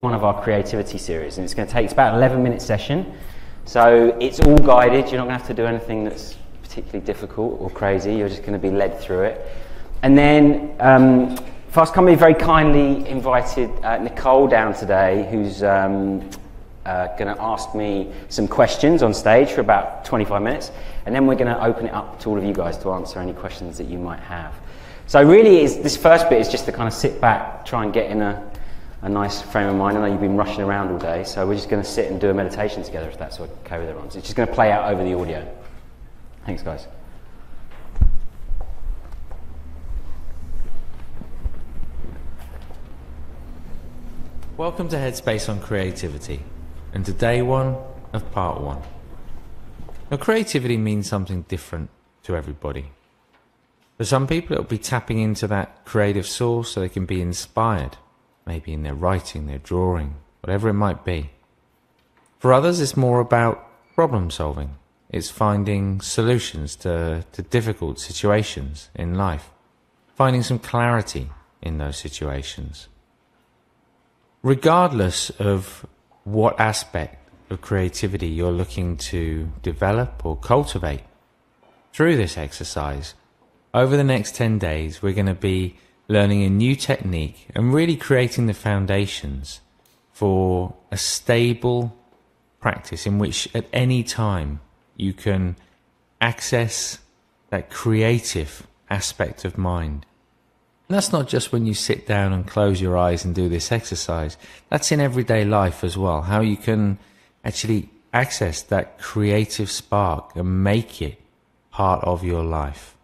One of our creativity series, and it's about an 11-minute session, so it's all guided. You're not going to have to do anything that's particularly difficult or crazy. You're just going to be led through it. And then Fast Company very kindly invited Nicole down today, who's going to ask me some questions on stage for about 25 minutes, and then we're going to open it up to all of you guys to answer any questions that you might have. So really, this first bit is just to kind of sit back, try and get in a nice frame of mind. I know you've been rushing around all day, so we're just going to sit and do a meditation together, if that's okay with everyone. So it's just going to play out over the audio. Thanks, guys. Welcome to Headspace on Creativity, and to day one of part one. Now, creativity means something different to everybody. For some people, it'll be tapping into that creative source so they can be inspired. Maybe in their writing, their drawing, whatever it might be. For others, it's more about problem solving. It's finding solutions to difficult situations in life, finding some clarity in those situations. Regardless of what aspect of creativity you're looking to develop or cultivate through this exercise, over the next 10 days, we're going to be learning a new technique and really creating the foundations for a stable practice in which at any time you can access that creative aspect of mind. And that's not just when you sit down and close your eyes and do this exercise. That's in everyday life as well, how you can actually access that creative spark and make it part of your life.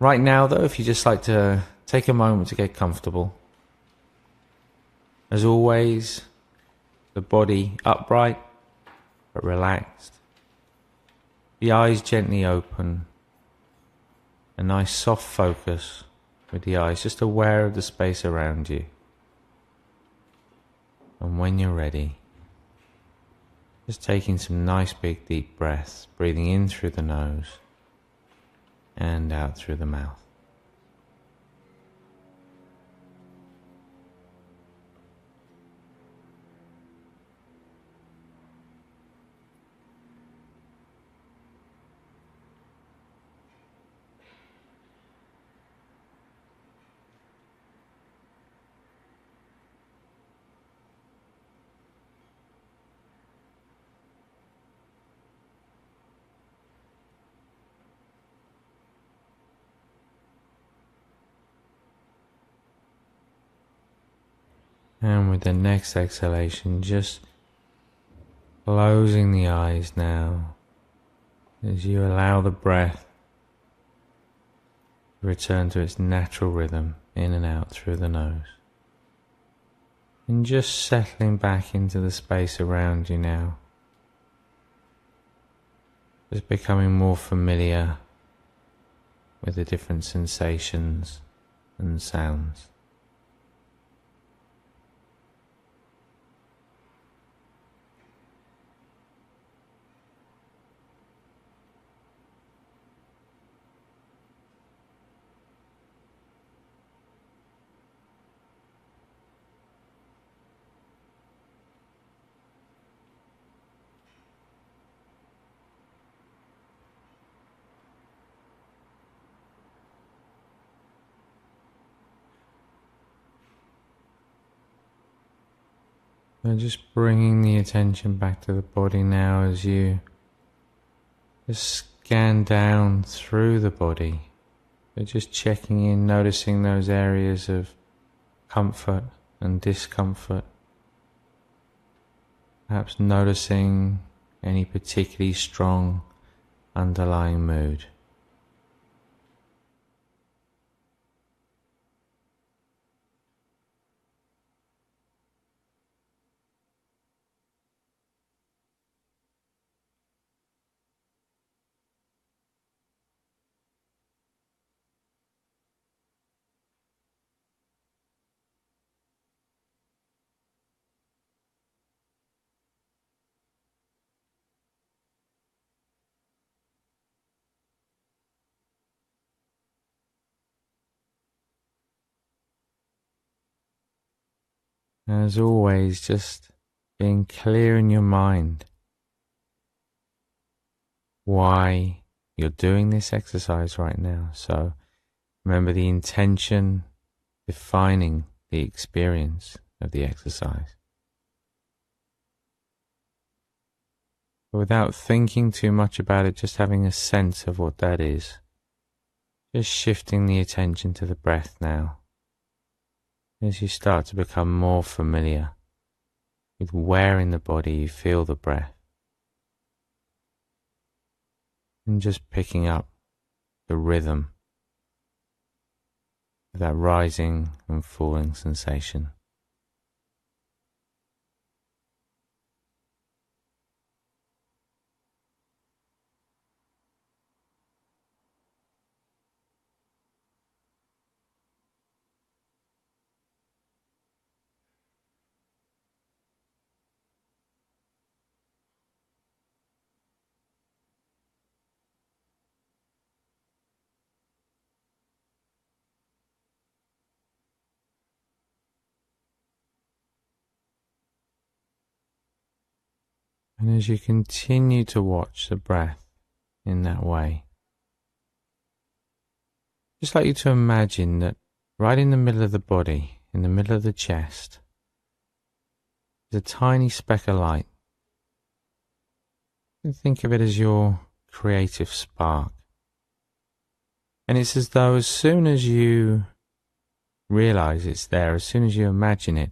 Right now, though, if you just like to take a moment to get comfortable. As always, the body upright but relaxed. The eyes gently open. A nice soft focus with the eyes, just aware of the space around you. And when you're ready, just taking some nice big deep breaths, breathing in through the nose and out through the mouth. And with the next exhalation, just closing the eyes now as you allow the breath to return to its natural rhythm in and out through the nose. And just settling back into the space around you now. Just becoming more familiar with the different sensations and sounds. And just bringing the attention back to the body now as you just scan down through the body. So just checking in, noticing those areas of comfort and discomfort. Perhaps noticing any particularly strong underlying mood. As always, just being clear in your mind why you're doing this exercise right now. So remember the intention defining the experience of the exercise. But without thinking too much about it, just having a sense of what that is. Just shifting the attention to the breath now, as you start to become more familiar with where in the body you feel the breath. And just picking up the rhythm of that rising and falling sensation. And as you continue to watch the breath in that way, just like you to imagine that right in the middle of the body, in the middle of the chest, there's a tiny speck of light. And think of it as your creative spark. And it's as though as soon as you realize it's there, as soon as you imagine it,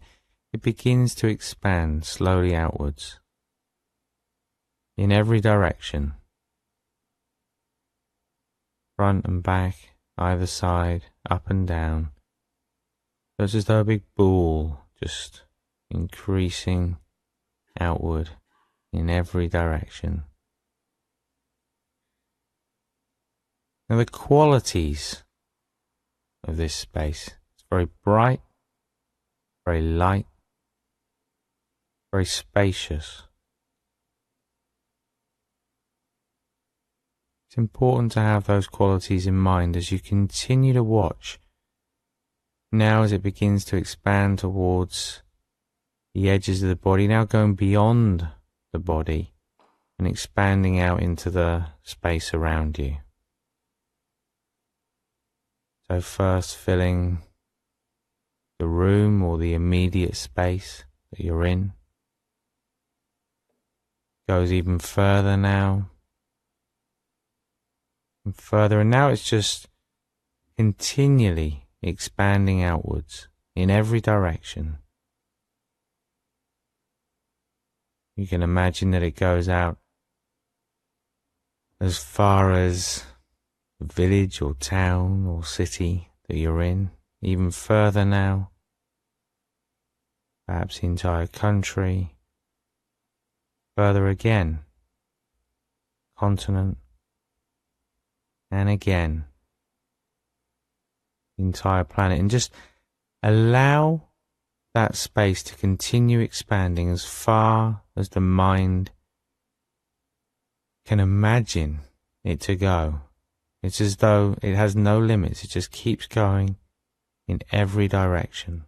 it begins to expand slowly outwards in every direction, front and back, either side, up and down. So it's as though a big ball just increasing outward in every direction. Now the qualities of this space, it's very bright, very light, very spacious. It's important to have those qualities in mind as you continue to watch. Now as it begins to expand towards the edges of the body, now going beyond the body and expanding out into the space around you. So first filling the room or the immediate space that you're in. Goes even further now. And further, and now it's just continually expanding outwards in every direction. You can imagine that it goes out as far as the village or town or city that you're in, even further now, perhaps the entire country, further again, continent, and again, the entire planet, and just allow that space to continue expanding as far as the mind can imagine it to go. It's as though it has no limits, it just keeps going in every direction.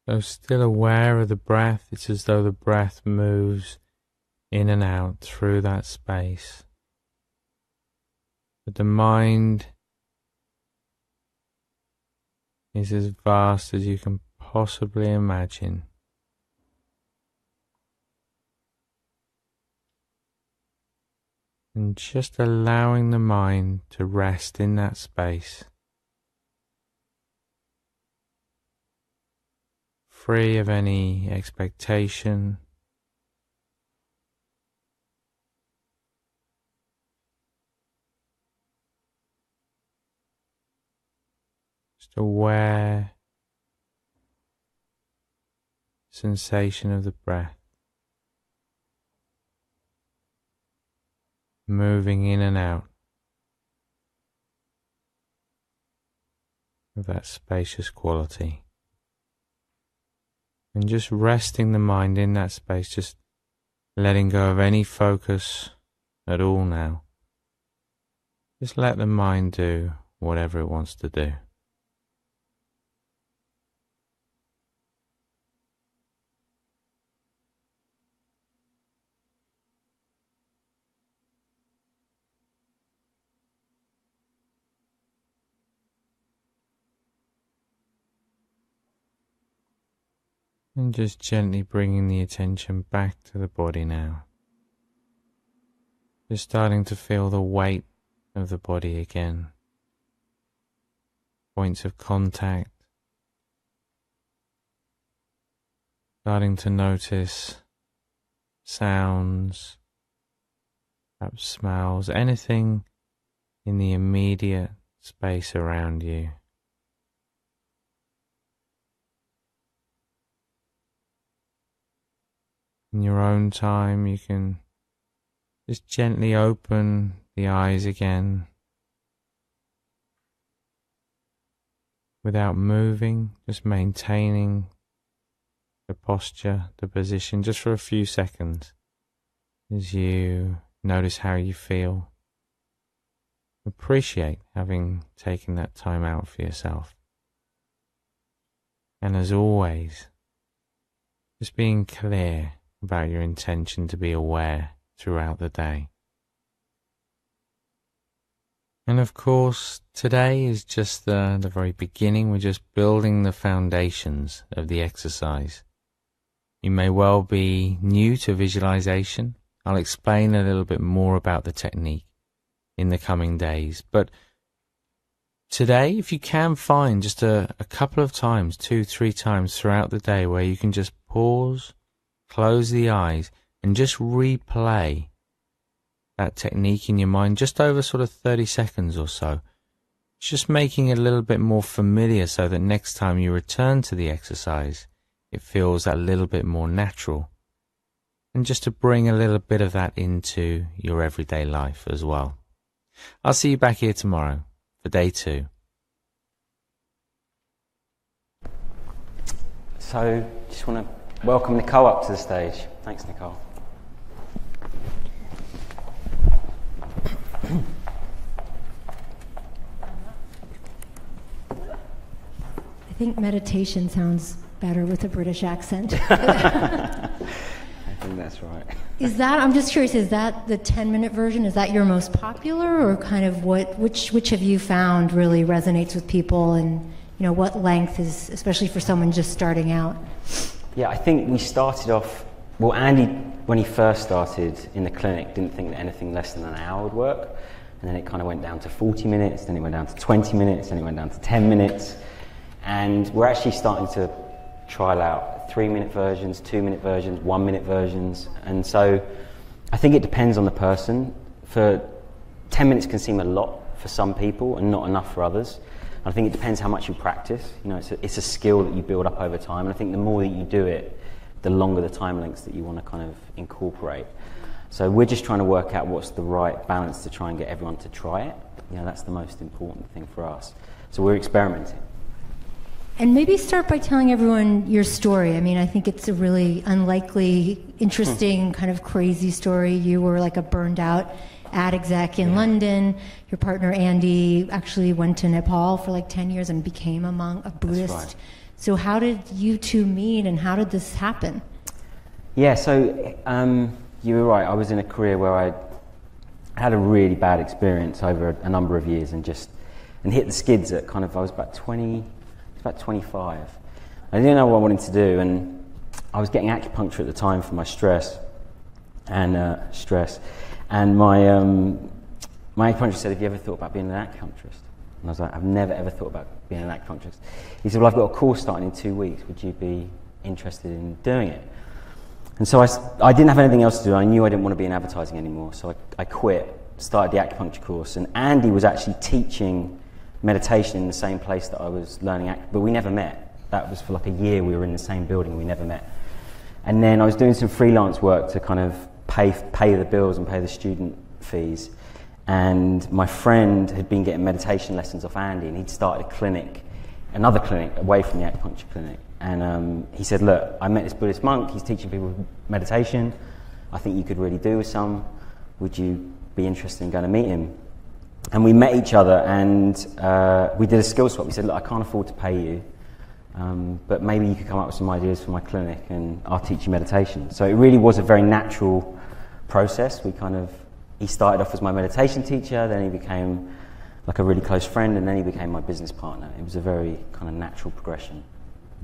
So still aware of the breath, it's as though the breath moves in and out through that space. But the mind is as vast as you can possibly imagine. And just allowing the mind to rest in that space, free of any expectation, just aware sensation of the breath moving in and out of that spacious quality, and just resting the mind in that space, just letting go of any focus at all now. Just let the mind do whatever it wants to do. And just gently bringing the attention back to the body now. Just starting to feel the weight of the body again. Points of contact. Starting to notice sounds, perhaps smells, anything in the immediate space around you. In your own time, you can just gently open the eyes again without moving, just maintaining the posture, the position, just for a few seconds as you notice how you feel. Appreciate having taken that time out for yourself. And as always, just being clear about your intention to be aware throughout the day. And of course, today is just the very beginning. We're just building the foundations of the exercise. You may well be new to visualization. I'll explain a little bit more about the technique in the coming days. But today, if you can find just a couple of times, 2-3 times throughout the day where you can just pause, close the eyes and just replay that technique in your mind just over sort of 30 seconds or so. Just making it a little bit more familiar so that next time you return to the exercise, it feels that little bit more natural. And just to bring a little bit of that into your everyday life as well. I'll see you back here tomorrow for day 2. So, just want to welcome Nicole up to the stage. Thanks, Nicole. I think meditation sounds better with a British accent. I think that's right. Is that, I'm just curious, is that the 10-minute version? Is that your most popular, or kind of which have you found really resonates with people, and you know, what length is, especially for someone just starting out? Yeah, I think we started off, well, Andy, when he first started in the clinic, didn't think that anything less than an hour would work. And then it kind of went down to 40 minutes, then it went down to 20 minutes, then it went down to 10 minutes. And we're actually starting to trial out 3-minute versions, 2-minute versions, 1-minute versions. And so I think it depends on the person. For 10 minutes can seem a lot for some people and not enough for others. I think it depends how much you practice. You know, it's a skill that you build up over time, and I think the more that you do it, the longer the time lengths that you want to kind of incorporate. So we're just trying to work out what's the right balance to try and get everyone to try it. You know, that's the most important thing for us. So we're experimenting. And maybe start by telling everyone your story. I mean, I think it's a really unlikely, interesting, kind of crazy story. You were like a burned out ad exec in London. Your partner Andy actually went to Nepal for like 10 years and became a monk, a Buddhist. That's right. So how did you two meet, and how did this happen? Yeah, so you were right. I was in a career where I had a really bad experience over a number of years, and hit the skids at kind of, I was about 25. I didn't know what I wanted to do, and I was getting acupuncture at the time for my stress. And my acupuncturist said, have you ever thought about being an acupuncturist? And I was like, I've never ever thought about being an acupuncturist. He said, well, I've got a course starting in 2 weeks. Would you be interested in doing it? And so I didn't have anything else to do. I knew I didn't want to be in advertising anymore. So I quit, started the acupuncture course. And Andy was actually teaching meditation in the same place that I was learning but we never met. That was for like a year. We were in the same building. We never met. And then I was doing some freelance work to kind of pay the bills and pay the student fees. And my friend had been getting meditation lessons off Andy, and he'd started another clinic away from the acupuncture clinic. And he said, look, I met this Buddhist monk. He's teaching people meditation. I think you could really do with some. Would you be interested in going to meet him? And we met each other, and we did a skill swap. We said, look, I can't afford to pay you, but maybe you could come up with some ideas for my clinic and I'll teach you meditation. So it really was a very natural process. He started off as my meditation teacher, then he became like a really close friend, and then he became my business partner. It was a very kind of natural progression.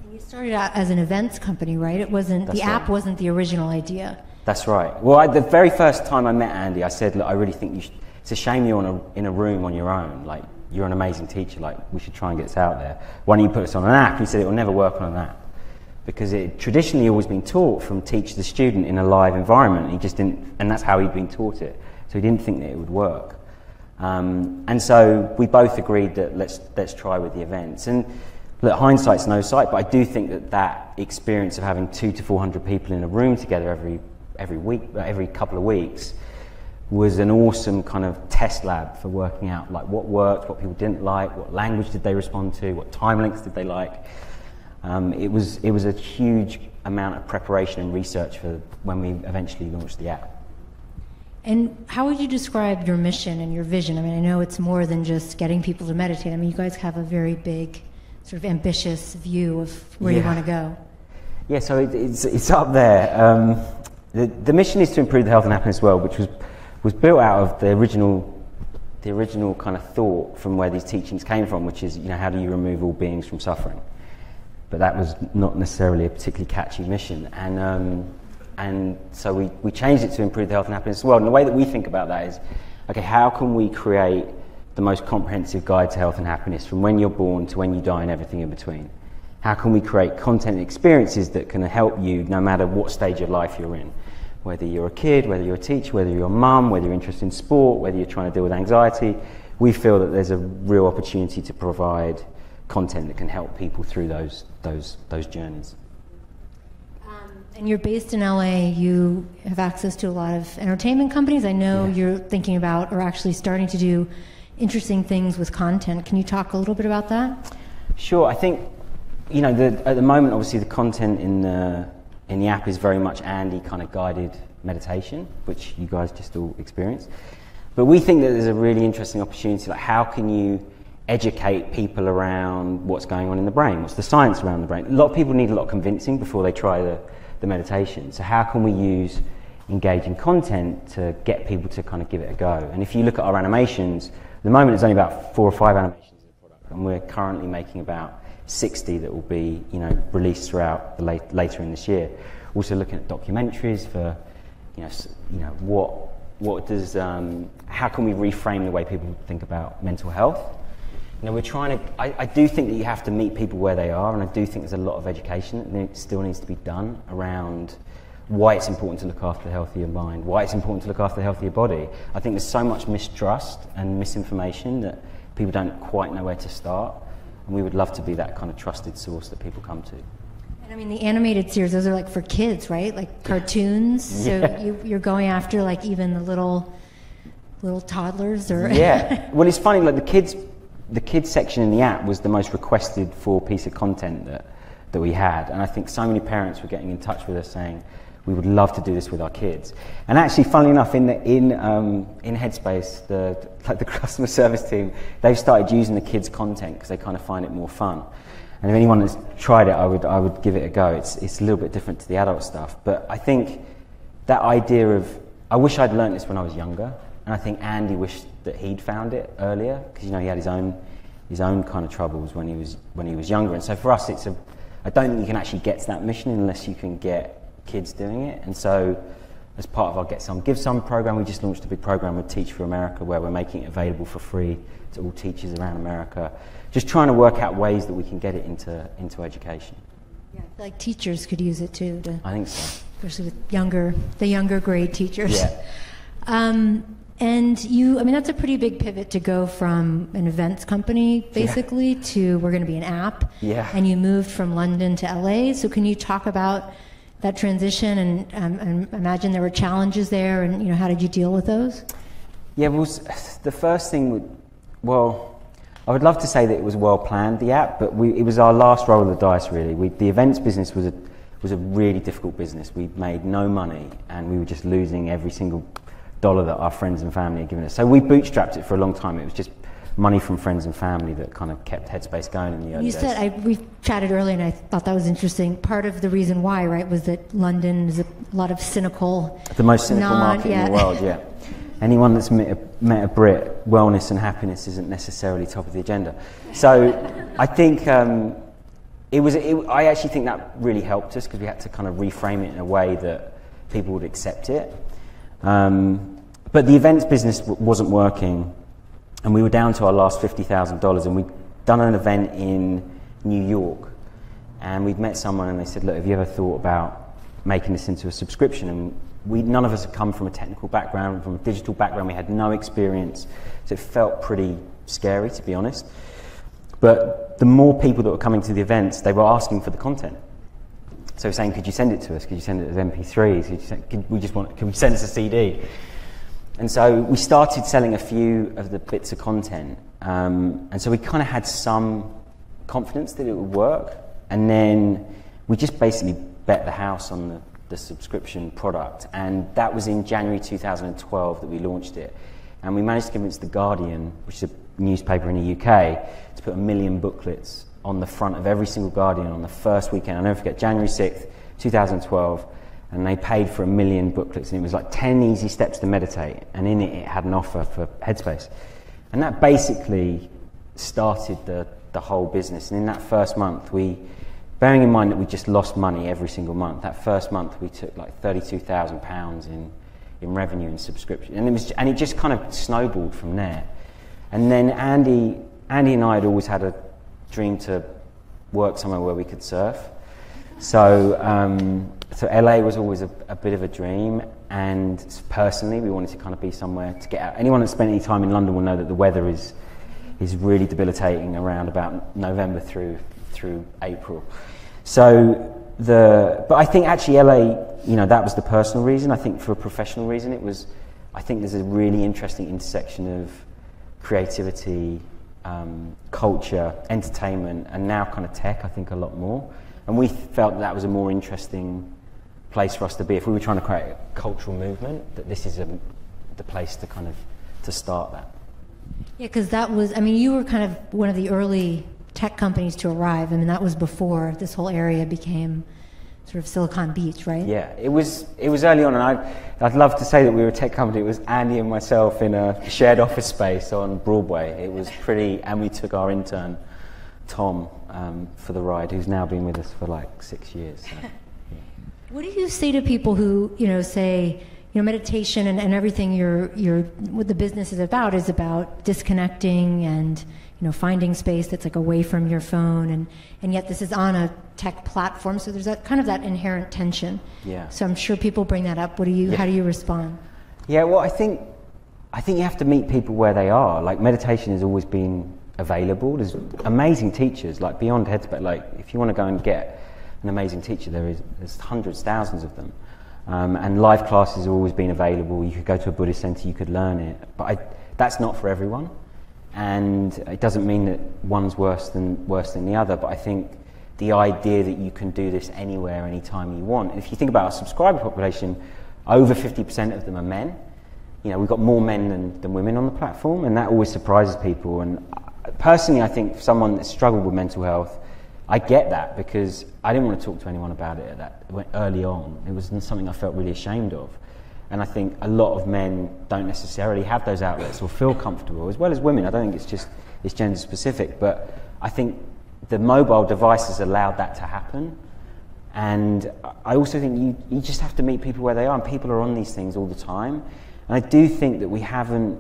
And you started out as an events company, right? It wasn't, That's the right. app wasn't the original idea. That's right. Well, the very first time I met Andy, I said, look, I really think it's a shame you're in a room on your own. Like, you're an amazing teacher. Like, we should try and get this out there. Why don't you put us on an app? He said it will never work on an app, because it traditionally always been taught from teacher to student in a live environment. He just didn't, and that's how he'd been taught it. So he didn't think that it would work. And so we both agreed that let's try with the events. And look, hindsight's no sight, but I do think that experience of having 200 to 400 people in a room together every couple of weeks was an awesome kind of test lab for working out like what worked, what people didn't like, what language did they respond to, what time lengths did they like. It was a huge amount of preparation and research for when we eventually launched the app. And how would you describe your mission and your vision? I mean, I know it's more than just getting people to meditate. I mean, you guys have a very big, sort of ambitious view of where you want to go. Yeah, so it's up there. The mission is to improve the health and happiness world, which was built out of the original kind of thought from where these teachings came from, which is, how do you remove all beings from suffering? But that was not necessarily a particularly catchy mission, and so we changed it to improve the health and happiness of the world. And the way that we think about that is, okay, how can we create the most comprehensive guide to health and happiness from when you're born to when you die and everything in between? How can we create content and experiences that can help you no matter what stage of life you're in? Whether you're a kid, whether you're a teacher, whether you're a mum, whether you're interested in sport, whether you're trying to deal with anxiety, we feel that there's a real opportunity to provide content that can help people through those journeys. And you're based in LA. You have access to a lot of entertainment companies. I know you're thinking about or actually starting to do interesting things with content. Can you talk a little bit about that? Sure. I think, at the moment, obviously, the content in the app is very much Andy kind of guided meditation, which you guys just all experienced. But we think that there's a really interesting opportunity, like how can you educate people around what's going on in the brain? What's the science around the brain? A lot of people need a lot of convincing before they try the meditation. So how can we use engaging content to get people to kind of give it a go? And if you look at our animations, at the moment there's only about 4 or 5 animations in the product, and we're currently making about 60 that will be released throughout later in this year. Also looking at documentaries for what does how can we reframe the way people think about mental health? We're trying to. I do think that you have to meet people where they are, and I do think there's a lot of education that still needs to be done around why it's important to look after a healthier mind, why it's important to look after a healthier body. I think there's so much mistrust and misinformation that people don't quite know where to start, and we would love to be that kind of trusted source that people come to. And I mean, the animated series, those are like for kids, right? Like cartoons. Yeah. So you're going after like even the little toddlers, or Yeah. Well, it's funny. Like the kids section in the app was the most requested for piece of content that we had, and I think so many parents were getting in touch with us saying we would love to do this with our kids. And actually, funnily enough, in Headspace, the customer service team, they've started using the kids' content because they kind of find it more fun. And if anyone has tried it, I would give it a go. It's a little bit different to the adult stuff, but I think that idea of, I wish I'd learned this when I was younger, and I think Andy wished that he'd found it earlier, because he had his own kind of troubles when he was younger. And so for us, I don't think you can actually get to that mission unless you can get kids doing it. And so as part of our Get Some Give Some program, we just launched a big program with Teach for America, where we're making it available for free to all teachers around America, just trying to work out ways that we can get it into education. Yeah, I feel like teachers could use it too. I think so. Especially with the younger grade teachers. Yeah. And that's a pretty big pivot to go from an events company, basically, to we're going to be an app. Yeah. And you moved from London to LA. So can you talk about that transition? And imagine there were challenges there, and how did you deal with those? Yeah, well, the first thing, I would love to say that it was well planned, the app, but it was our last roll of the dice, really. The events business was a really difficult business. We made no money, and we were just losing every single dollar that our friends and family had given us. So we bootstrapped it for a long time. It was just money from friends and family that kind of kept Headspace going in the early days. You said, we chatted earlier, and I thought that was interesting. Part of the reason why, right, was that London is a lot of cynical... The most cynical market in the world, yeah. Anyone that's met a Brit, wellness and happiness isn't necessarily top of the agenda. So I think I actually think that really helped us, because we had to kind of reframe it in a way that people would accept it. But the events business wasn't working, and we were down to our last $50,000, and we'd done an event in New York, and we'd met someone and they said, look, have you ever thought about making this into a subscription? And none of us had come from a technical background, from a digital background. We had no experience, so it felt pretty scary, to be honest. But the more people that were coming to the events, they were asking for the content. So saying, could you send it to us? Could you send it as MP3s? Can we send us a CD? And so we started selling a few of the bits of content. And so we kind of had some confidence that it would work. And then we just basically bet the house on the subscription product. And that was in January 2012 that we launched it. And we managed to convince The Guardian, which is a newspaper in the UK, to put 1 million booklets on the front of every single Guardian on the first weekend. I'll never forget, January 6th, 2012. And they paid for 1 million booklets, and it was like 10 easy steps to meditate, and in it had an offer for Headspace. And that basically started the whole business. And in that first month, bearing in mind that we just lost money every single month, that first month we took like £32,000 in revenue and subscription. And it just kind of snowballed from there. And then Andy and I had always had a dream to work somewhere where we could surf. So LA was always a bit of a dream, and personally we wanted to kind of be somewhere to get out. Anyone that's spent any time in London will know that the weather is really debilitating around about November through April. But I think actually LA, that was the personal reason. I think for a professional reason I think there's a really interesting intersection of creativity, culture, entertainment, and now kind of tech, I think a lot more. And we felt that was a more interesting place for us to be. If we were trying to create a cultural movement, that this is the place to start that. Yeah, because you were kind of one of the early tech companies to arrive. That was before this whole area became sort of Silicon Beach, right? Yeah, it was early on, and I'd love to say that we were a tech company. It was Andy and myself in a shared office space on Broadway. It was pretty, and we took our intern, Tom, for the ride, who's now been with us for like 6 years. So, yeah. What do you say to people who, say, meditation and everything what the business is about disconnecting and, finding space that's like away from your phone, and yet this is on a tech platform, so there's that kind of that inherent tension. Yeah. So I'm sure people bring that up. How do you respond? Yeah, well, I think you have to meet people where they are. Like, meditation has always been available. There's amazing teachers, like beyond Headspace. Like, if you want to go and get an amazing teacher, there's hundreds, thousands of them. And live classes have always been available. You could go to a Buddhist center, you could learn it. But that's not for everyone. And it doesn't mean that one's worse than the other. But I think the idea that you can do this anywhere, anytime you want. And if you think about our subscriber population, over 50% of them are men. We've got more men than women on the platform, and that always surprises people. And personally, I think for someone that struggled with mental health, I get that, because I didn't want to talk to anyone about it early on. It was something I felt really ashamed of. And I think a lot of men don't necessarily have those outlets or feel comfortable, as well as women. I don't think it's gender specific, but I think the mobile devices allowed that to happen. And I also think you just have to meet people where they are, and people are on these things all the time. And I do think that we haven't,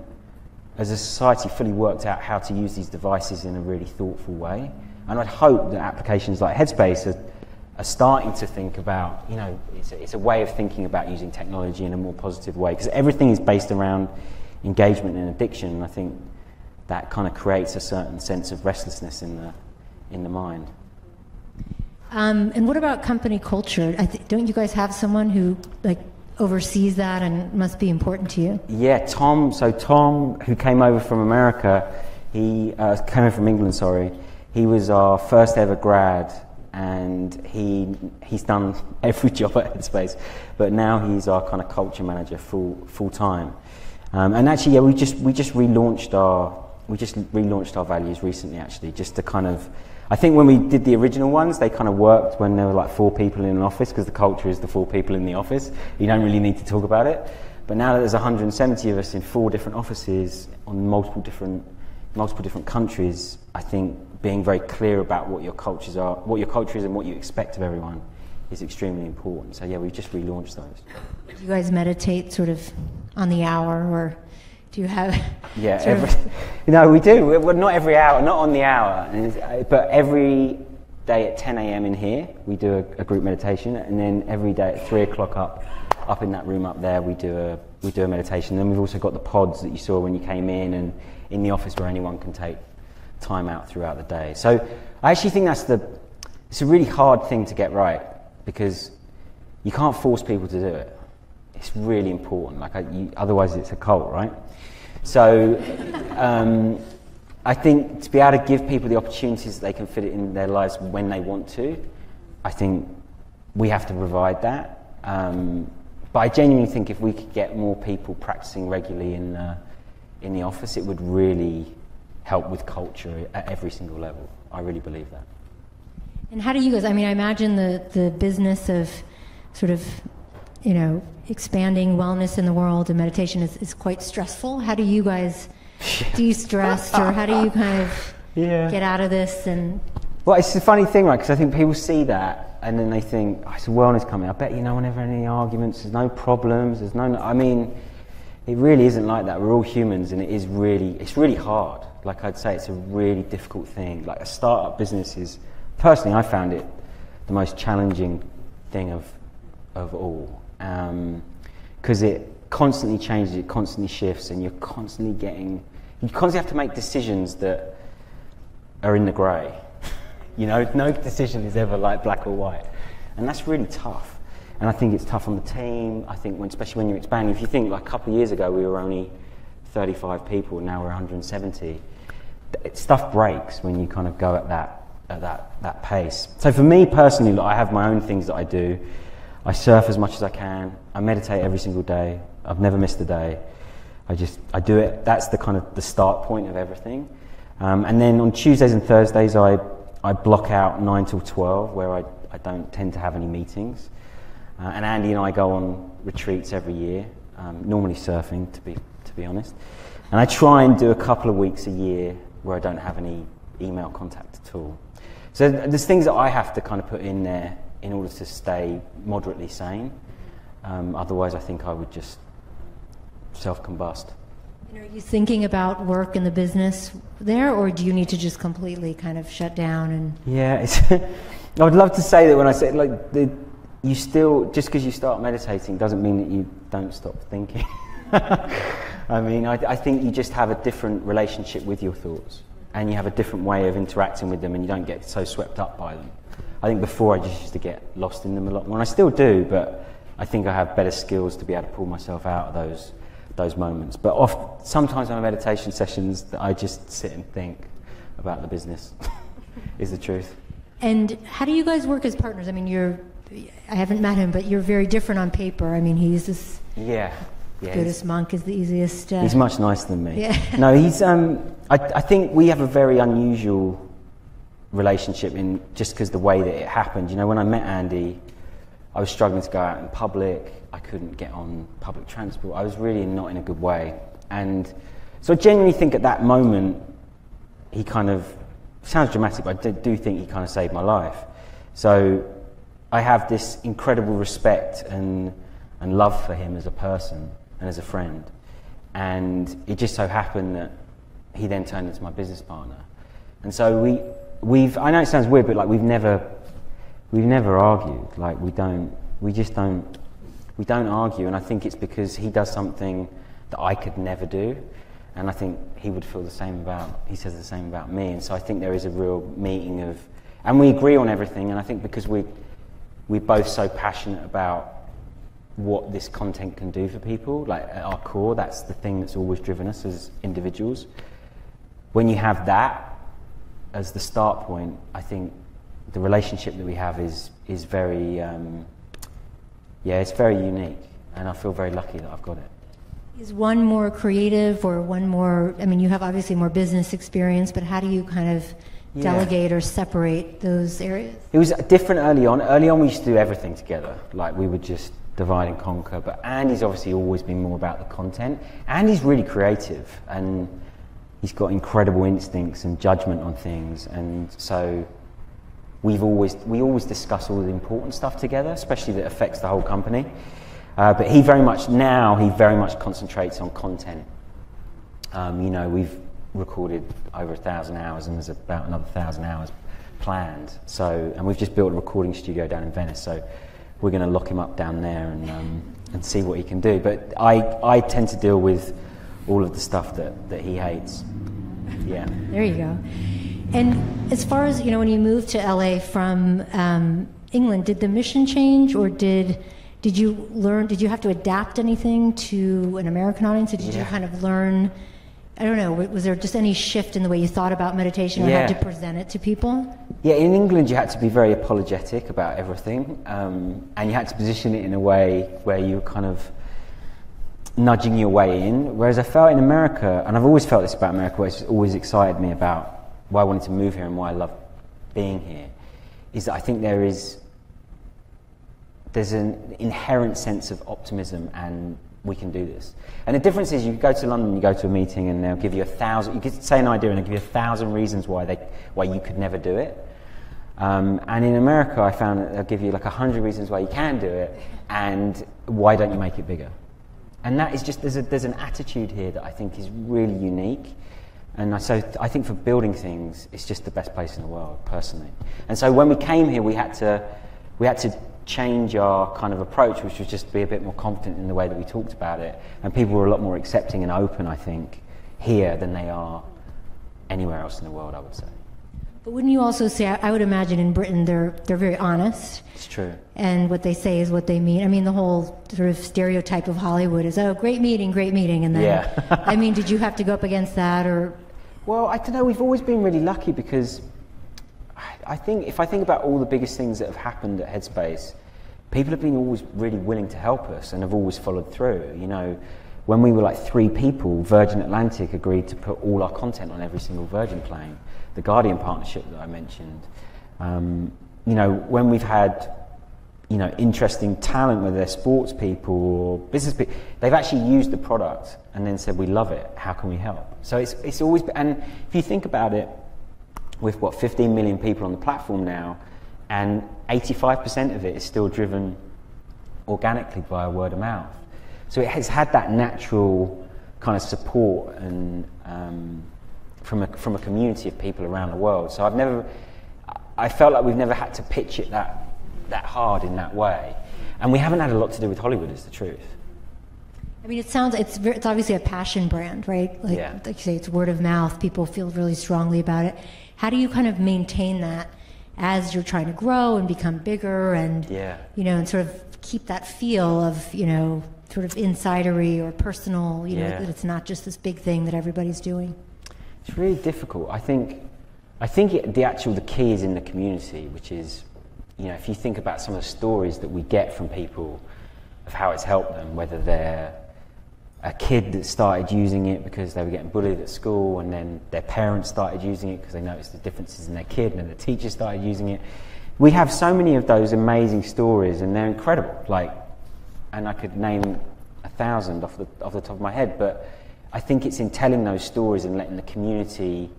as a society, fully worked out how to use these devices in a really thoughtful way. And I'd hope that applications like Headspace are starting to think about, it's a way of thinking about using technology in a more positive way, because everything is based around engagement and addiction, and I think that kind of creates a certain sense of restlessness in the mind. And what about company culture? Don't you guys have someone who oversees that and must be important to you? Yeah, Tom. So Tom, who came over from America, he came over from England. Sorry, he was our first ever grad and he's done every job at Headspace, but now he's our kind of culture manager full time. And actually, yeah, we just relaunched our values recently. Actually, just to kind of, I think when we did the original ones, they kind of worked when there were like 4 people in an office, because the culture is the 4 people in the office. You don't really need to talk about it. But now that there's 170 of us in 4 different offices on multiple different countries, I think being very clear about what your culture is and what you expect of everyone is extremely important. So yeah, we've just relaunched those. Do you guys meditate sort of on the hour, or do you have? Yeah, we do. Well, not every hour, not on the hour, but every day at 10 a.m. in here we do a group meditation, and then every day at 3 o'clock up in that room up there we do a meditation. Then we've also got the pods that you saw when you came in, and in the office where anyone can take time out throughout the day. So I actually think it's a really hard thing to get right, because you can't force people to do it. It's really important. Otherwise it's a cult, right? So I think to be able to give people the opportunities that they can fit it in their lives when they want to, I think we have to provide that. But I genuinely think if we could get more people practicing regularly in the office, it would really help with culture at every single level. I really believe that. And how do you guys, I imagine the business of sort of, expanding wellness in the world and meditation is quite stressful. How do you guys de-stress, or how do you kind of get out of this? And well, it's a funny thing, right? Because I think people see that and then they think, it's a wellness company. I bet no one ever had any arguments. There's no problems. There's no. I mean, it really isn't like that. We're all humans, and it's really hard. Like I'd say, it's a really difficult thing. Like a startup business is, personally, I found it the most challenging thing of all. Because it constantly changes, it constantly shifts, and you constantly have to make decisions that are in the grey. No decision is ever like black or white, and that's really tough. And I think it's tough on the team. I think especially when you're expanding. If you think like a couple of years ago we were only 35 people, now we're 170. Stuff breaks when you kind of go at that pace. So for me personally, I have my own things that I do. I surf as much as I can. I meditate every single day. I've never missed a day. I do it. That's the kind of the start point of everything. And then on Tuesdays and Thursdays, I block out 9 till 12, where I don't tend to have any meetings. And Andy and I go on retreats every year, normally surfing, to be honest. And I try and do a couple of weeks a year where I don't have any email contact at all. So there's things that I have to kind of put in there in order to stay moderately sane. Otherwise, I think I would just self-combust. And are you thinking about work in the business there, or do you need to just completely kind of shut down? And yeah, I would love to say that when I say you still, just because you start meditating doesn't mean that you don't stop thinking. I think you just have a different relationship with your thoughts, and you have a different way of interacting with them, and you don't get so swept up by them. I think before I just used to get lost in them a lot more, and I still do, but I think I have better skills to be able to pull myself out of those moments. But sometimes on meditation sessions, I just sit and think about the business, is the truth. And how do you guys work as partners? I haven't met him, but you're very different on paper. He's this Buddhist monk is the easiest. He's much nicer than me. Yeah. No, he's. I think we have a very unusual relationship just because the way that it happened. When I met Andy, I was struggling to go out in public. I couldn't get on public transport. I was really not in a good way. And so I genuinely think at that moment, he kind of, sounds dramatic, but I do think he kind of saved my life. So I have this incredible respect and love for him as a person and as a friend. And it just so happened that he then turned into my business partner. And so I know it sounds weird, but we've never argued. We don't argue, and I think it's because he does something that I could never do, and I think he says the same about me, and so I think there is a real meeting and we agree on everything, and I think because we're both so passionate about what this content can do for people, at our core, that's the thing that's always driven us as individuals. When you have that as the start point, I think the relationship that we have is very, it's very unique, and I feel very lucky that I've got it. Is one more creative or one more, I mean, you have obviously more business experience, but how do you kind of delegate or separate those areas? It was different early on. Early on we used to do everything together. Like we would just divide and conquer. But Andy's obviously always been more about the content. Andy's really creative and he's got incredible instincts and judgment on things. And so we always discuss all the important stuff together, especially that affects the whole company. But he very much concentrates on content. We've recorded over 1,000 hours and there's about another 1,000 hours planned. So, and we've just built a recording studio down in Venice. So we're going to lock him up down there and see what he can do. But I tend to deal with all of the stuff that he hates. Yeah. There you go. And as far as, when you moved to LA from England, did the mission change, or did you have to adapt anything to an American audience? Or did you kind of learn, I don't know, was there just any shift in the way you thought about meditation or had to present it to people? Yeah, in England you had to be very apologetic about everything, and you had to position it in a way where you were kind of nudging your way in, whereas I felt in America, and I've always felt this about America, which always excited me about why I wanted to move here and why I love being here, is that I think there's an inherent sense of optimism and we can do this. And the difference is you go to London, you go to a meeting and they'll give you 1,000, you could say an idea and they'll give you 1,000 reasons why you could never do it. And in America I found that they'll give you like 100 reasons why you can do it and why don't you make it bigger. And that is just, there's an attitude here that I think is really unique. And so I think for building things, it's just the best place in the world, personally. And so when we came here, we had to change our kind of approach, which was just be a bit more confident in the way that we talked about it. And people were a lot more accepting and open, I think, here than they are anywhere else in the world, I would say. But wouldn't you also say, I would imagine in Britain they're very honest. It's true. And what they say is what they mean. I mean, the whole sort of stereotype of Hollywood is, oh, great meeting. And then, I mean, did you have to go up against that or? Well, I don't know, we've always been really lucky because I think if I think about all the biggest things that have happened at Headspace, people have been always really willing to help us and have always followed through. When we were like 3 people, Virgin Atlantic agreed to put all our content on every single Virgin plane. The Guardian partnership that I mentioned. When we've had, interesting talent, whether they're sports people or business people, they've actually used the product and then said, we love it, how can we help? So it's always, and if you think about it, with 15 million people on the platform now, and 85% of it is still driven organically via word of mouth. So it has had that natural kind of support and from a community of people around the world. So I felt like we've never had to pitch it that hard in that way. And we haven't had a lot to do with Hollywood, is the truth. I mean, it's obviously a passion brand, right? Like you say, it's word of mouth. People feel really strongly about it. How do you kind of maintain that as you're trying to grow and become bigger and, and sort of keep that feel of, sort of insidery or personal, that it's not just this big thing that everybody's doing? It's really difficult. I think the key is in the community, which is, if you think about some of the stories that we get from people of how it's helped them, whether they're a kid that started using it because they were getting bullied at school and then their parents started using it because they noticed the differences in their kid and then the teachers started using it. We have so many of those amazing stories and they're incredible. And I could name 1,000 off the top of my head, but I think it's in telling those stories and letting the community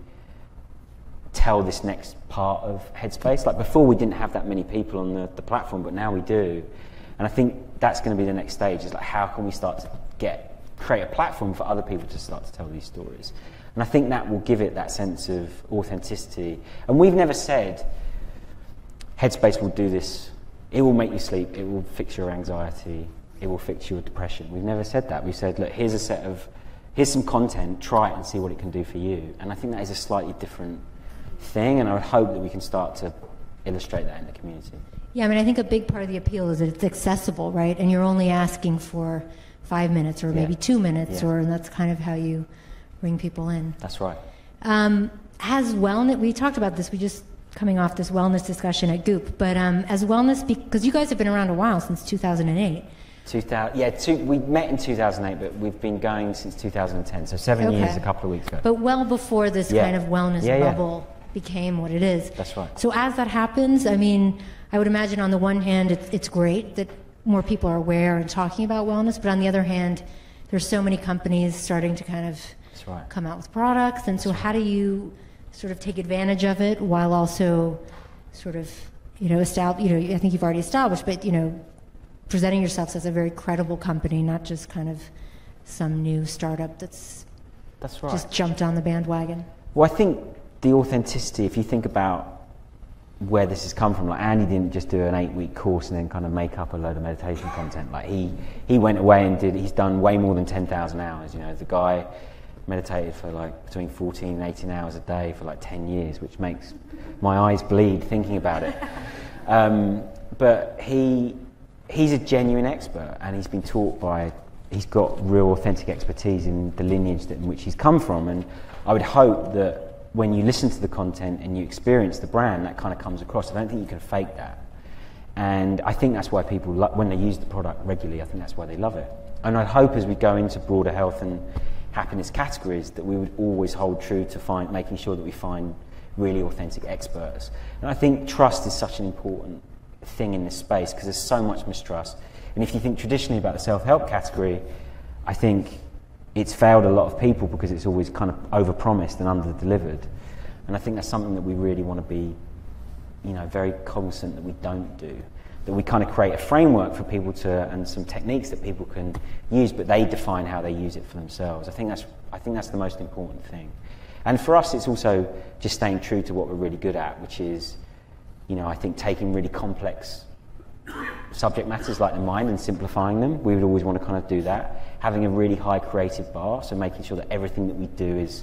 tell this next part of Headspace. Like before we didn't have that many people on the platform, but now we do. And I think that's going to be the next stage, is like how can we start to create a platform for other people to start to tell these stories. And I think that will give it that sense of authenticity. And we've never said, Headspace will do this, it will make you sleep, it will fix your anxiety, it will fix your depression. We've never said that. We've said, look, here's some content, try it and see what it can do for you. And I think that is a slightly different thing, and I would hope that we can start to illustrate that in the community. Yeah, I mean, I think a big part of the appeal is that it's accessible, right? And you're only asking for 5 minutes or maybe 2 minutes, and that's kind of how you bring people in. That's right. Has wellness, we talked about this, we just coming off this wellness discussion at Goop, but as wellness, because you guys have been around a while, since 2008. We met in 2008, but we've been going since 2010, so 7 years, a couple of weeks ago. But well before this kind of wellness bubble became what it is. That's right. So as that happens, I mean, I would imagine on the one hand, it's great that more people are aware and talking about wellness, but on the other hand, there's so many companies starting to kind of come out with products, and so how do you sort of take advantage of it while also sort of, I think you've already established, but, presenting yourselves as a very credible company, not just kind of some new startup that's just jumped on the bandwagon. Well, I think the authenticity, if you think about where this has come from, like Andy didn't just do an 8-week course and then kind of make up a load of meditation content. Like he went away and he's done way more than 10,000 hours. The guy meditated for like between 14 and 18 hours a day for like 10 years, which makes my eyes bleed thinking about it. But he's a genuine expert, and he's been taught he's got real authentic expertise in the lineage in which he's come from, and I would hope that when you listen to the content and you experience the brand, that kind of comes across. I don't think you can fake that, and I think that's why people, when they use the product regularly, I think that's why they love it. And I hope as we go into broader health and happiness categories that we would always hold true to making sure that we find really authentic experts. And I think trust is such an important thing in this space because there's so much mistrust. And if you think traditionally about the self-help category, I think it's failed a lot of people because it's always kind of over-promised and under-delivered. And I think that's something that we really want to be, very cognizant that we don't do. That we kind of create a framework for people and some techniques that people can use, but they define how they use it for themselves. I think that's the most important thing. And for us, it's also just staying true to what we're really good at, which is, I think taking really complex subject matters like the mind and simplifying them. We would always want to kind of do that. Having a really high creative bar, so making sure that everything that we do is,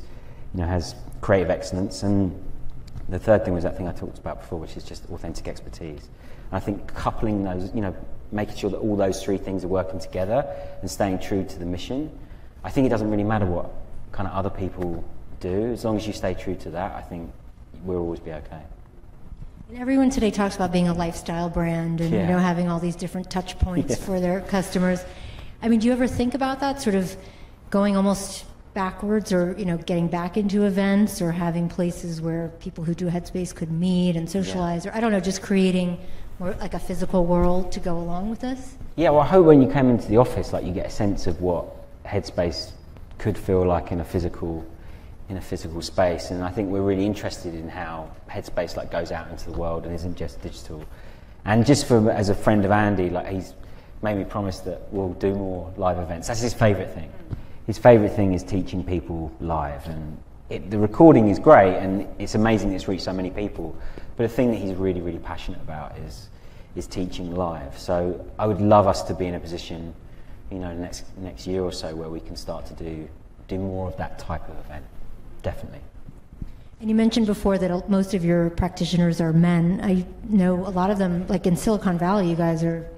has creative excellence. And the third thing was that thing I talked about before, which is just authentic expertise. And I think coupling those, making sure that all those three things are working together and staying true to the mission. I think it doesn't really matter what kind of other people do. As long as you stay true to that, I think we'll always be okay. And everyone today talks about being a lifestyle brand and having all these different touch points for their customers. I mean, do you ever think about that, sort of going almost backwards, or getting back into events, or having places where people who do Headspace could meet and socialize, or I don't know, just creating more like a physical world to go along with this? Yeah, well, I hope when you come into the office, like you get a sense of what Headspace could feel like in a physical space, and I think we're really interested in how Headspace goes out into the world and isn't just digital. And just as a friend of Andy, he's made me promise that we'll do more live events. That's his favourite thing. His favourite thing is teaching people live, and the recording is great, and it's amazing that it's reached so many people. But the thing that he's really, really passionate about is teaching live. So I would love us to be in a position, next year or so, where we can start to do more of that type of event. Definitely. And you mentioned before that most of your practitioners are men. I know a lot of them, like in Silicon Valley, you guys are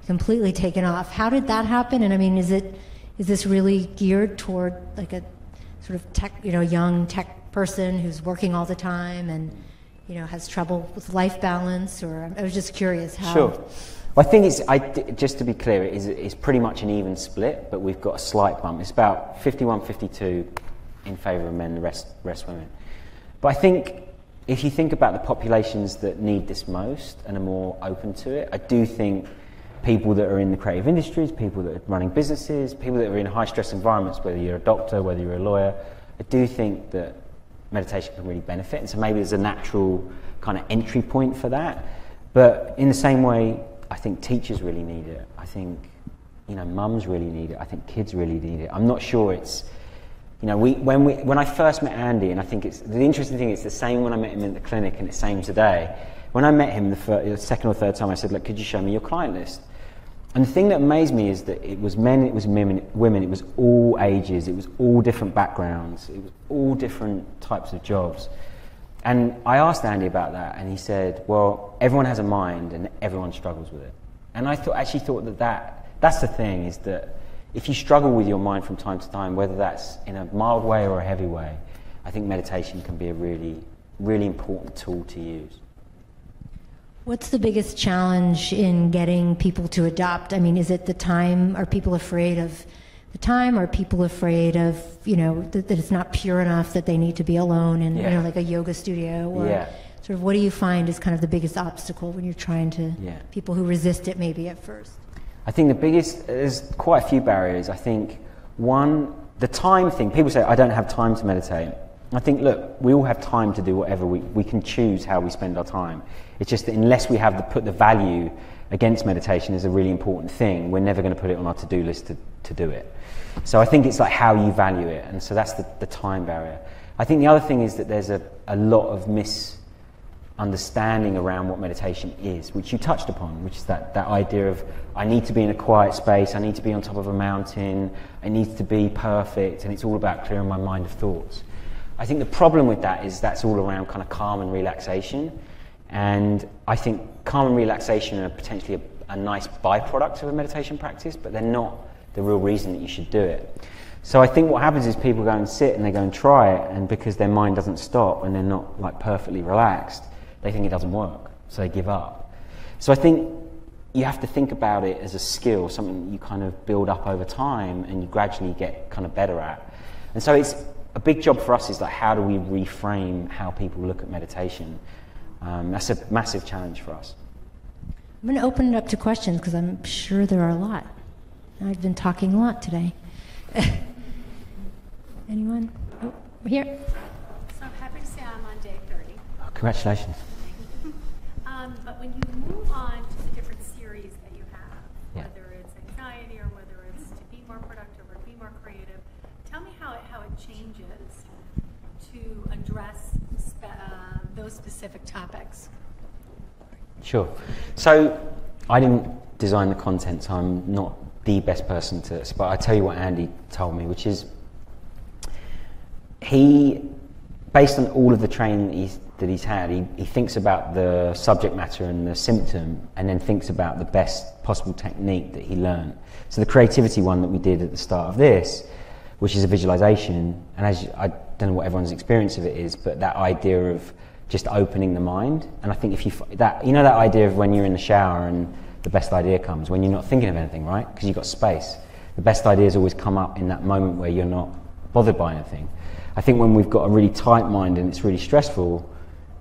completely taken off. How did that happen? And I mean, is this really geared toward like a sort of tech, young tech person who's working all the time and, has trouble with life balance? Or I was just curious how. Sure. Well, I think just to be clear, it's pretty much an even split, but we've got a slight bump. It's about 51-52 in favour of men, the rest women. But I think if you think about the populations that need this most and are more open to it, I do think people that are in the creative industries, people that are running businesses, people that are in high stress environments, whether you're a doctor, whether you're a lawyer, I do think that meditation can really benefit. And so maybe there's a natural kind of entry point for that. But in the same way, I think teachers really need it. I think, mums really need it. I think kids really need it. I'm not sure it's, when I first met Andy, and I think it's the interesting thing, it's the same when I met him in the clinic and it's the same today. When I met him the second or third time, I said, look, could you show me your client list? And the thing that amazed me is that it was men, it was women, it was all ages, it was all different backgrounds, it was all different types of jobs. And I asked Andy about that, and he said, well, everyone has a mind and everyone struggles with it. And I actually thought that's the thing, is that if you struggle with your mind from time to time, whether that's in a mild way or a heavy way, I think meditation can be a really really important tool to use. What's the biggest challenge in getting people to adopt? I mean, is it the time? Are people afraid of the time? Are people afraid of, that it's not pure enough, that they need to be alone in, like a yoga studio? Or sort of what do you find is kind of the biggest obstacle when you're trying to, people who resist it maybe at first? I think there's quite a few barriers. I think one, the time thing. People say, I don't have time to meditate. I think, look, we all have time to do whatever we can choose how we spend our time. It's just that unless we have put the value against meditation is a really important thing, we're never going to put it on our to-do list to do it. So I think it's like how you value it, and so that's the time barrier. I think the other thing is that there's a lot of misunderstanding around what meditation is, which you touched upon, which is that idea of I need to be in a quiet space, I need to be on top of a mountain, it needs to be perfect, and it's all about clearing my mind of thoughts. I think the problem with that is that's all around kind of calm and relaxation, and I think calm and relaxation are potentially a nice byproduct of a meditation practice, but they're not the real reason that you should do it. So I think what happens is people go and sit and they go and try it, and because their mind doesn't stop and they're not like perfectly relaxed, they think it doesn't work, so they give up. So I think you have to think about it as a skill, something that you kind of build up over time and you gradually get kind of better at. And so it's a big job for us is like, how do we reframe how people look at meditation? That's a massive challenge for us. I'm going to open it up to questions because I'm sure there are a lot. I've been talking a lot today. Anyone? Oh, here. So I'm happy to say I'm on day 30. Oh, congratulations. But when you move on to the different series that you have, whether it's anxiety or whether it's to be more productive or to be more creative, tell me how it changes to address those specific topics. Sure. So I didn't design the content, so I'm not the best person to, but I tell you what Andy told me, which is he, based on all of the training that he's had, he thinks about the subject matter and the symptom, and then thinks about the best possible technique that he learned. So the creativity one that we did at the start of this, which is a visualization, and I don't know what everyone's experience of it is, but that idea of just opening the mind. And I think if that idea of when you're in the shower and the best idea comes when you're not thinking of anything, right? Because you've got space. The best ideas always come up in that moment where you're not bothered by anything. I think when we've got a really tight mind and it's really stressful,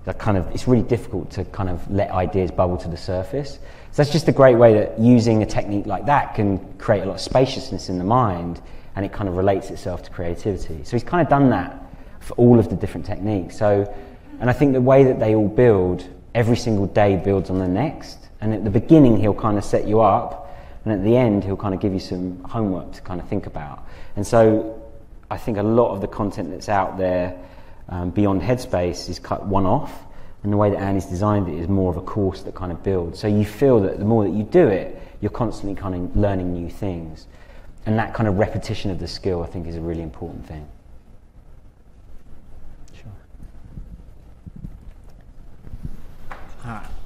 it's really difficult to kind of let ideas bubble to the surface. So that's just a great way that using a technique like that can create a lot of spaciousness in the mind, and it kind of relates itself to creativity. So he's kind of done that for all of the different techniques. And I think the way that they all build, every single day builds on the next. And at the beginning, he'll kind of set you up, and at the end, he'll kind of give you some homework to kind of think about. And so I think a lot of the content that's out there beyond Headspace is cut one-off, and the way that Andy's designed it is more of a course that kind of builds. So you feel that the more that you do it, you're constantly kind of learning new things. And that kind of repetition of the skill, I think, is a really important thing.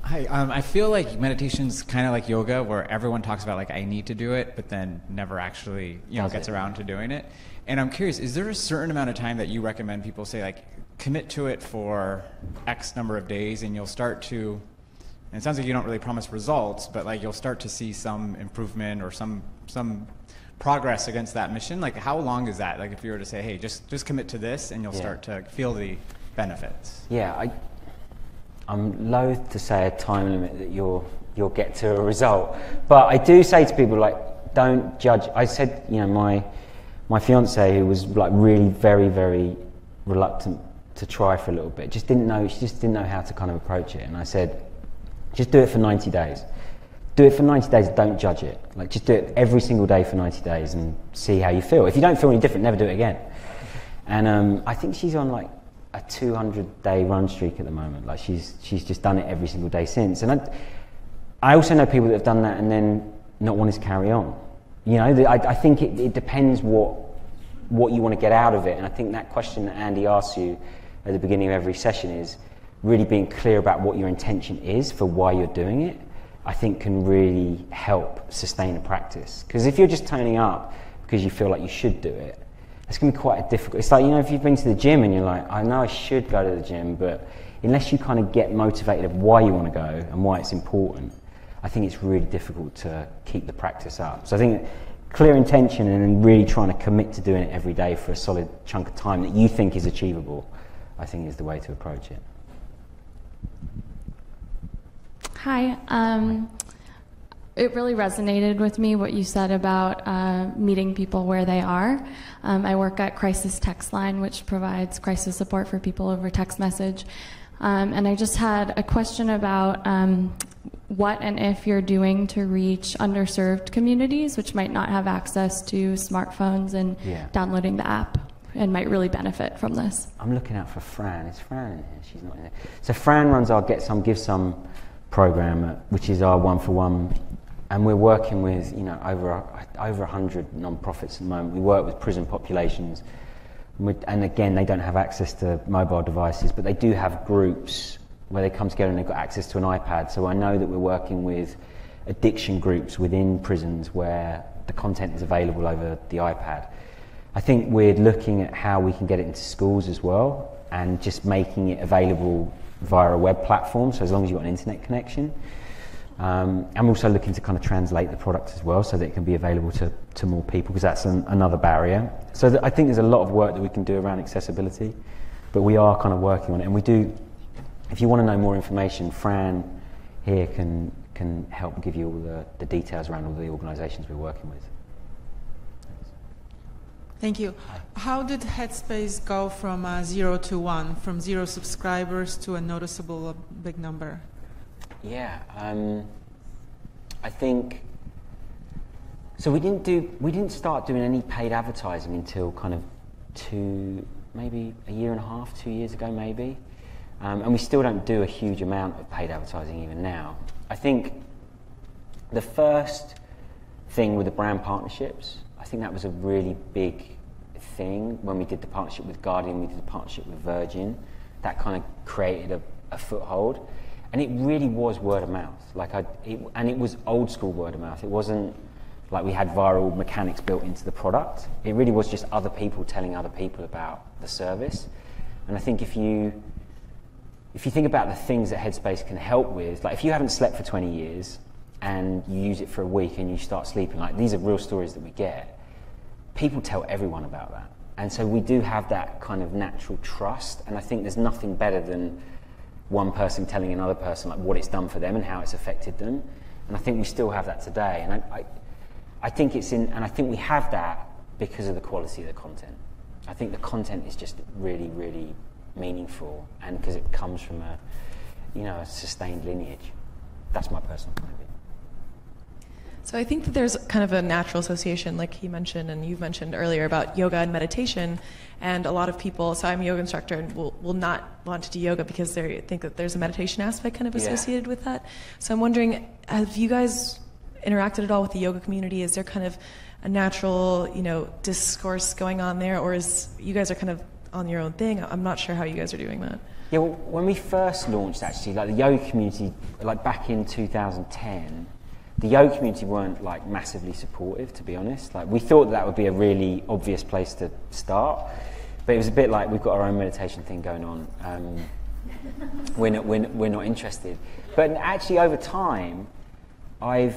Hi, I feel like meditation's kind of like yoga, where everyone talks about like I need to do it, but then never actually gets around to doing it. And I'm curious, is there a certain amount of time that you recommend people say like commit to it for X number of days, and you'll start to? And it sounds like you don't really promise results, but like you'll start to see some improvement or some progress against that mission. Like how long is that? Like if you were to say, hey, just commit to this, and you'll start to feel the benefits. Yeah, I'm loath to say a time limit that you'll get to a result, but I do say to people, like, don't judge. I said, my fiance, who was like really very, very reluctant to try for a little bit, she just didn't know how to kind of approach it, and I said, just do it for 90 days. Do it for 90 days, don't judge it. Like, just do it every single day for 90 days and see how you feel. If you don't feel any different, never do it again. And I think she's on like a 200-day run streak at the moment. Like she's just done it every single day since. And I also know people that have done that and then not wanted to carry on. I think it depends what you want to get out of it. And I think that question that Andy asks you at the beginning of every session is really being clear about what your intention is for why you're doing it, I think can really help sustain a practice. Because if you're just turning up because you feel like you should do it, it's going to be quite a difficult. It's like, you know, if you've been to the gym and you're like, I know I should go to the gym, but unless you kind of get motivated of why you want to go and why it's important, I think it's really difficult to keep the practice up. So I think clear intention and then really trying to commit to doing it every day for a solid chunk of time that you think is achievable, I think is the way to approach it. Hi. It really resonated with me what you said about meeting people where they are. I work at Crisis Text Line, which provides crisis support for people over text message. And I just had a question about what and if you're doing to reach underserved communities, which might not have access to smartphones and downloading the app and might really benefit from this. I'm looking out for Fran. Is Fran in here? She's not in there. So Fran runs our Get Some, Give Some program, which is our one-for-one. And we're working with, you know, over 100 non-profits at the moment. We work with prison populations. And again, they don't have access to mobile devices, but they do have groups where they come together and they've got access to an iPad. So I know that we're working with addiction groups within prisons where the content is available over the iPad. I think we're looking at how we can get it into schools as well and just making it available via a web platform, so as long as you've got an internet connection. I'm also looking to kind of translate the product as well so that it can be available to more people, because that's another barrier. So I think there's a lot of work that we can do around accessibility, but we are kind of working on it. And we do, if you want to know more information, Fran here can help give you all the details around all the organisations we're working with. Thank you. How did Headspace go from 0 to 1, from 0 subscribers to a noticeable big number? Yeah, I think so. We didn't start doing any paid advertising until kind of maybe a year and a half, 2 years ago, maybe. And we still don't do a huge amount of paid advertising even now. I think the first thing with the brand partnerships, I think that was a really big thing when we did the partnership with Guardian, we did the partnership with Virgin. That kind of created a foothold. And it really was word of mouth, and it was old school word of mouth. It wasn't like we had viral mechanics built into the product. It really was just other people telling other people about the service. And I think if you think about the things that Headspace can help with, like if you haven't slept for 20 years and you use it for a week and you start sleeping, like these are real stories that we get. People tell everyone about that. And so we do have that kind of natural trust, and I think there's nothing better than one person telling another person like what it's done for them and how it's affected them. And I think we still have that today. And I think I think we have that because of the quality of the content. I think the content is just really, really meaningful, and because it comes from a sustained lineage. That's my personal point of view. So I think that there's kind of a natural association, like he mentioned and you've mentioned earlier, about yoga and meditation. And a lot of people, so I'm a yoga instructor, and will not want to do yoga because they think that there's a meditation aspect kind of associated with that. So I'm wondering, have you guys interacted at all with the yoga community? Is there kind of a natural, discourse going on there, or is you guys are kind of on your own thing? I'm not sure how you guys are doing that. Yeah, well, when we first launched, actually, like the yoga community, like back in 2010, the yoga community weren't like massively supportive, to be honest. Like we thought that would be a really obvious place to start, but it was a bit like we've got our own meditation thing going on. We're not interested. But actually, over time, I've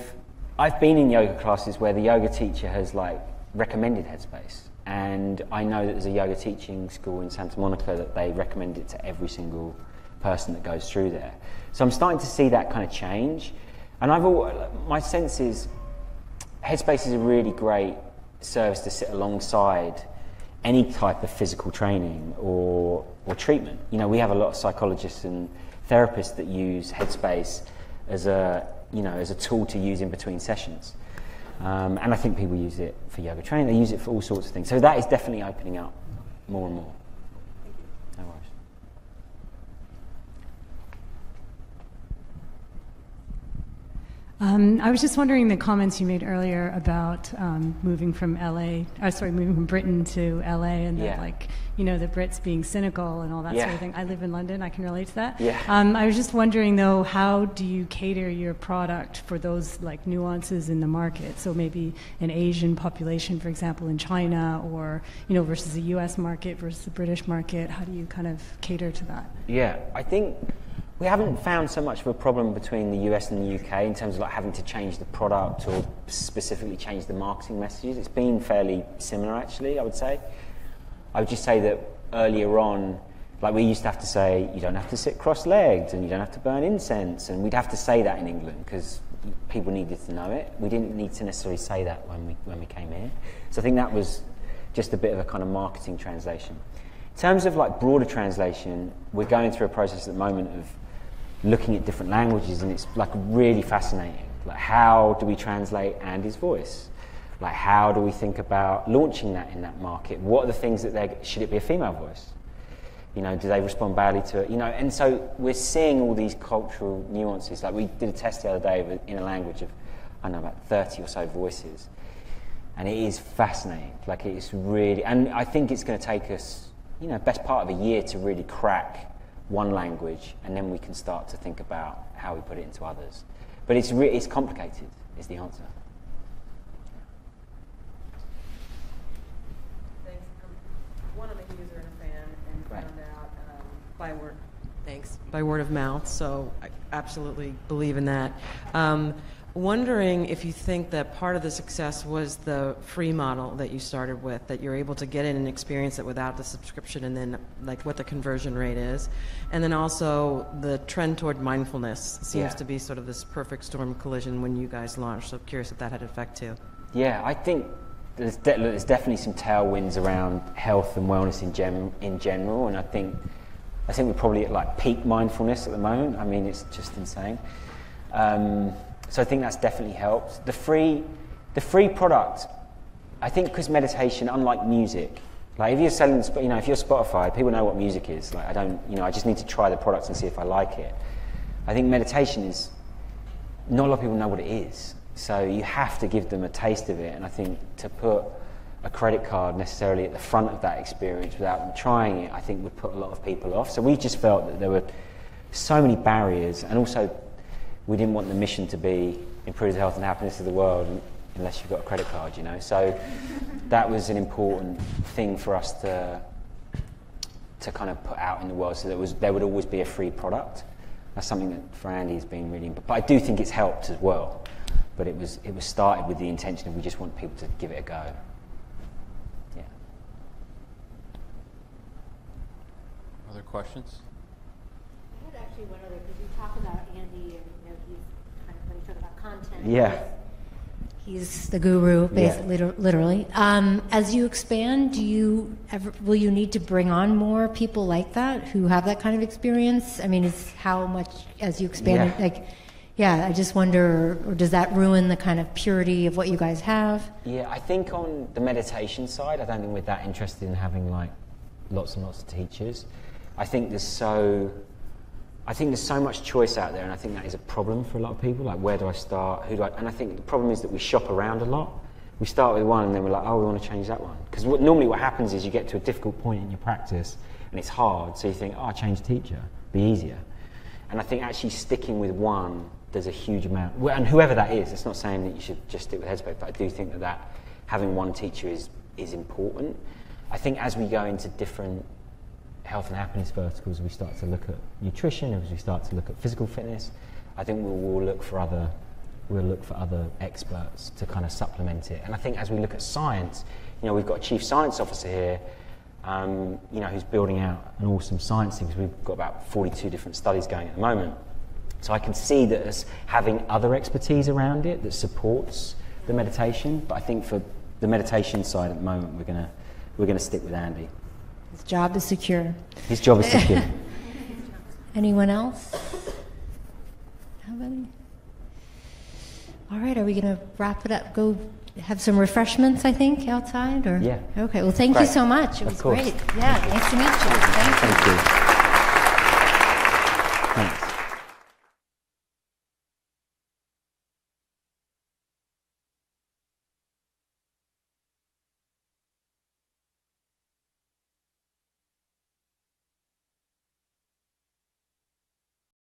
been in yoga classes where the yoga teacher has like recommended Headspace, and I know that there's a yoga teaching school in Santa Monica that they recommend it to every single person that goes through there. So I'm starting to see that kind of change. And my sense is Headspace is a really great service to sit alongside any type of physical training or treatment. We have a lot of psychologists and therapists that use Headspace as a tool to use in between sessions. And I think people use it for yoga training. They use it for all sorts of things. So that is definitely opening up more and more. No worries. I was just wondering the comments you made earlier about moving from Britain to LA, and that the Brits being cynical and all that sort Yeah. of thing. I live in London, I can relate to that. Yeah. I was just wondering though, how do you cater your product for those like nuances in the market? So maybe an Asian population, for example, in China, or versus the US market versus the British market. How do you kind of cater to that? Yeah, I think we haven't found so much of a problem between the US and the UK in terms of like having to change the product or specifically change the marketing messages. It's been fairly similar, actually, I would say. I would just say that earlier on, like we used to have to say, you don't have to sit cross-legged and you don't have to burn incense, and we'd have to say that in England because people needed to know it. We didn't need to necessarily say that when we came here. So I think that was just a bit of a kind of marketing translation. In terms of like broader translation, we're going through a process at the moment of looking at different languages, and it's like really fascinating. Like, how do we translate Andy's voice? Like, how do we think about launching that in that market? What are the things that should it be a female voice? Do they respond badly to it? And so we're seeing all these cultural nuances. Like, we did a test the other day in a language of, I don't know, about 30 or so voices. And it is fascinating. Like, it is really, and I think it's going to take us, best part of a year to really crack one language, and then we can start to think about how we put it into others. But it's complicated, is the answer. Thanks. One, I'm a user and a fan, and found out by word of mouth, so I absolutely believe in that. Wondering if you think that part of the success was the free model that you started with, that you're able to get in and experience it without the subscription, and then like what the conversion rate is. And then also the trend toward mindfulness seems to be sort of this perfect storm collision when you guys launched. So curious if that had an effect too. Yeah, I think there's definitely some tailwinds around health and wellness in general, and I think we're probably at like peak mindfulness at the moment. I mean, it's just insane. So I think that's definitely helped. The free product, I think, because meditation, unlike music, like if you're selling, if you're Spotify, people know what music is. Like I just need to try the product and see if I like it. I think meditation is, not a lot of people know what it is. So you have to give them a taste of it. And I think to put a credit card necessarily at the front of that experience without them trying it, I think would put a lot of people off. So we just felt that there were so many barriers, and also we didn't want the mission to be improve the health and happiness of the world unless you've got a credit card, So that was an important thing for us to kind of put out in the world, so there would always be a free product. That's something that for Andy has been really important. But I do think it's helped as well. But it was started with the intention of we just want people to give it a go. Yeah. Other questions? I had actually one other, because you talk about Andy, and he's kind of, when you talk about content. Yeah. He's the guru, basically, literally. As you expand, will you need to bring on more people like that who have that kind of experience? I mean, is how much as you expand, I just wonder, or does that ruin the kind of purity of what you guys have? Yeah, I think on the meditation side, I don't think we're that interested in having like lots and lots of teachers. I think there's so much choice out there, and I think that is a problem for a lot of people. Like, where do I start? And I think the problem is that we shop around a lot. We start with one, and then we're like, oh, we want to change that one. Because normally what happens is you get to a difficult point in your practice, and it's hard, so you think, oh, I'll change teacher, be easier. And I think actually sticking with one, there's a huge amount, and whoever that is, it's not saying that you should just stick with Headspace, but I do think that having one teacher is important. I think as we go into different health and happiness verticals, we start to look at nutrition, as we start to look at physical fitness, I think we'll look for other experts to kind of supplement it. And I think as we look at science, we've got a chief science officer here, who's building out an awesome science thing, because we've got about 42 different studies going at the moment. So I can see that as having other expertise around it that supports the meditation, but I think for the meditation side at the moment, we're gonna stick with Andy. His job is secure. His job is secure. Anyone else? Nobody? All right, are we going to wrap it up? Go have some refreshments, I think, outside? Or? Yeah. Okay, well, thank you so much. It was great. Yeah, nice to meet you. Thank you. Thanks.